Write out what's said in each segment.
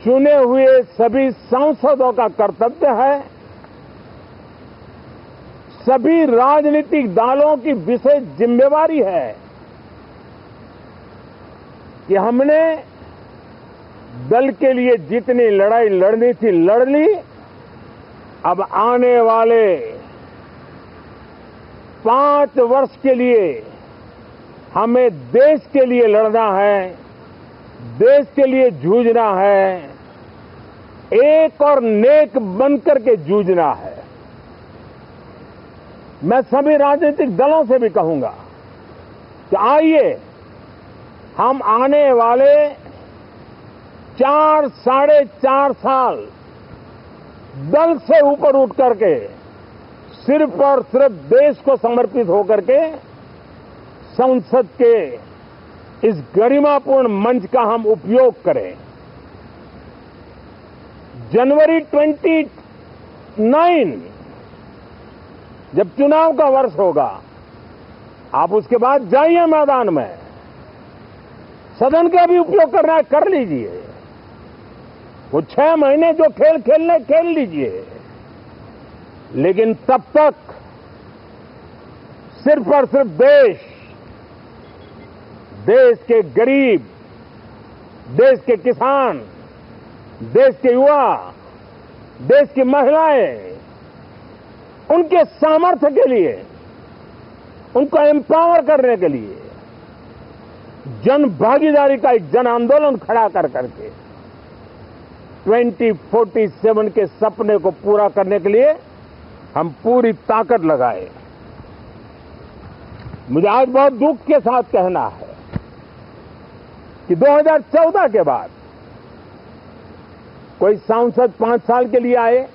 चुने हुए सभी सांसदों का कर्तव्य है, सभी राजनीतिक दलों की विशेष जिम्मेवारी है कि हमने दल के लिए जितनी लड़ाई लड़नी थी लड़ ली। अब आने वाले 5 वर्ष के लिए हमें देश के लिए लड़ना है, देश के लिए जूझना है, एक और नेक बनकर के जूझना है। मैं सभी राजनीतिक दलों से भी कहूंगा कि आइए हम आने वाले 4 साढ़े 4 साल दल से ऊपर उठ करके सिर्फ और सिर्फ देश को समर्पित होकर के संसद के इस गरिमापूर्ण मंच का हम उपयोग करें। जनवरी 29 जब चुनाव का वर्ष होगा, आप उसके बाद जाइए मैदान में, सदन का भी उपयोग करना है कर लीजिए। वो 6 महीने जो खेल खेलने खेल लीजिए, लेकिन तब तक सिर्फ और सिर्फ देश के गरीब, देश के किसान, देश के युवा, देश की महिलाएं, उनके सामर्थ्य के लिए, उनको एम्पावर करने के लिए जन भागीदारी का एक जन आंदोलन खड़ा कर करके 2047 के सपने को पूरा करने के लिए हम पूरी ताकत लगाए। मुझे आज बहुत दुख के साथ कहना है कि 2014 के बाद कोई सांसद 5 साल के लिए आए,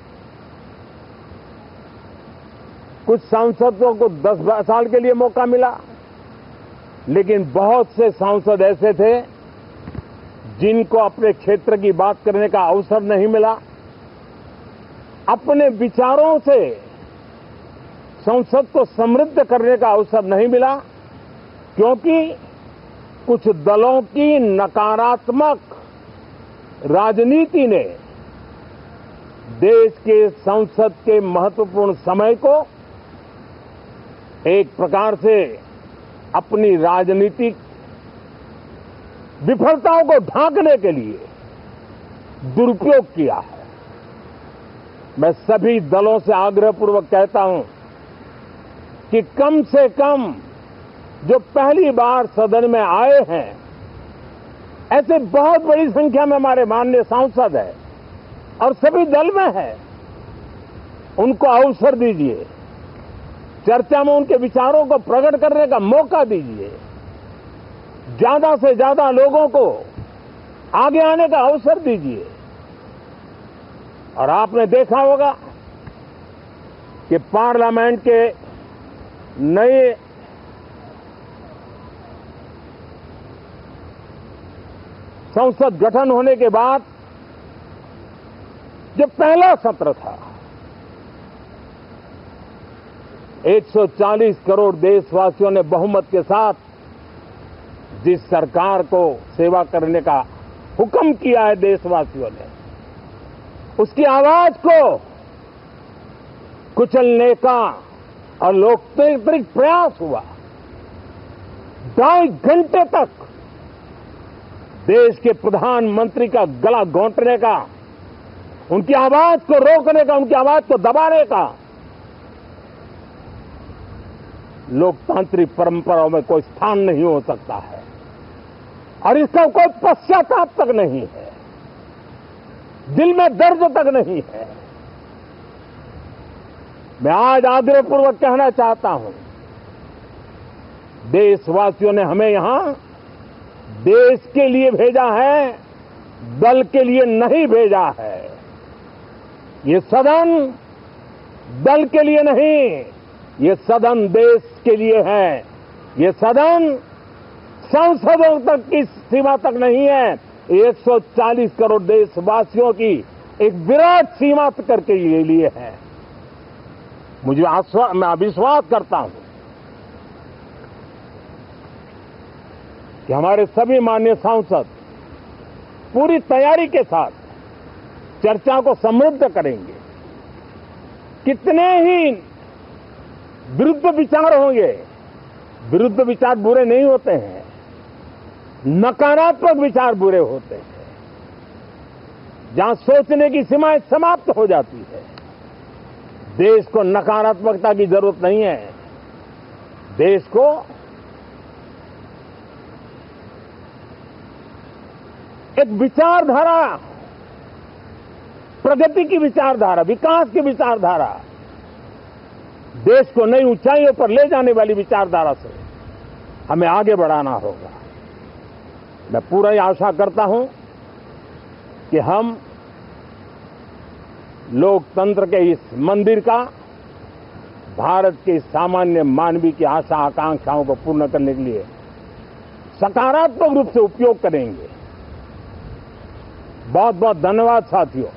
कुछ सांसदों को 10 साल के लिए मौका मिला, लेकिन बहुत से सांसद ऐसे थे जिनको अपने क्षेत्र की बात करने का अवसर नहीं मिला, अपने विचारों से संसद को समृद्ध करने का अवसर नहीं मिला, क्योंकि कुछ दलों की नकारात्मक राजनीति ने देश के संसद के महत्वपूर्ण समय को एक प्रकार से अपनी राजनीतिक विफलताओं को ढांकने के लिए दुरुपयोग किया है। मैं सभी दलों से आग्रहपूर्वक कहता हूं कि कम से कम जो पहली बार सदन में आए हैं, ऐसे बहुत बड़ी संख्या में हमारे माननीय सांसद हैं और सभी दल में हैं, उनको अवसर दीजिए, चर्चा में उनके विचारों को प्रकट करने का मौका दीजिए, ज्यादा से ज्यादा लोगों को आगे आने का अवसर दीजिए। और आपने देखा होगा कि पार्लियामेंट के नए संसद गठन होने के बाद जो पहला सत्र था, 140 करोड़ देशवासियों ने बहुमत के साथ जिस सरकार को सेवा करने का हुक्म किया है देशवासियों ने, उसकी आवाज को कुचलने का और लोकतांत्रिक प्रयास हुआ। 2.5 घंटे तक देश के प्रधानमंत्री का गला घोंटने का, उनकी आवाज को रोकने का, उनकी आवाज को दबाने का लोकतांत्रिक परंपराओं में कोई स्थान नहीं हो सकता है और इसका कोई पश्चाताप तक नहीं है, दिल में दर्द तक नहीं है। मैं आज आग्रहपूर्वक कहना चाहता हूं, देशवासियों ने हमें यहां देश के लिए भेजा है, दल के लिए नहीं भेजा है। ये सदन दल के लिए नहीं, ये सदन देश के लिए है। ये सदन संसदों तक की सीमा तक नहीं है, 140 करोड़ देशवासियों की एक विराट सीमा करके ये लिए है। मैं विश्वास करता हूं कि हमारे सभी माननीय सांसद पूरी तैयारी के साथ चर्चा को समृद्ध करेंगे। कितने ही विरुद्ध विचार होंगे, विरुद्ध विचार बुरे नहीं होते हैं, नकारात्मक विचार बुरे होते हैं। जहां सोचने की सीमाएं समाप्त हो जाती है, देश को नकारात्मकता की जरूरत नहीं है। देश को एक विचारधारा, प्रगति की विचारधारा, विकास की विचारधारा, देश को नई ऊंचाइयों पर ले जाने वाली विचारधारा से हमें आगे बढ़ाना होगा। मैं पूरा ही आशा करता हूं कि हम लोकतंत्र के इस मंदिर का भारत के सामान्य मानवीय की आशा आकांक्षाओं को पूर्ण करने के लिए सकारात्मक रूप से उपयोग करेंगे। बहुत बहुत धन्यवाद साथियों।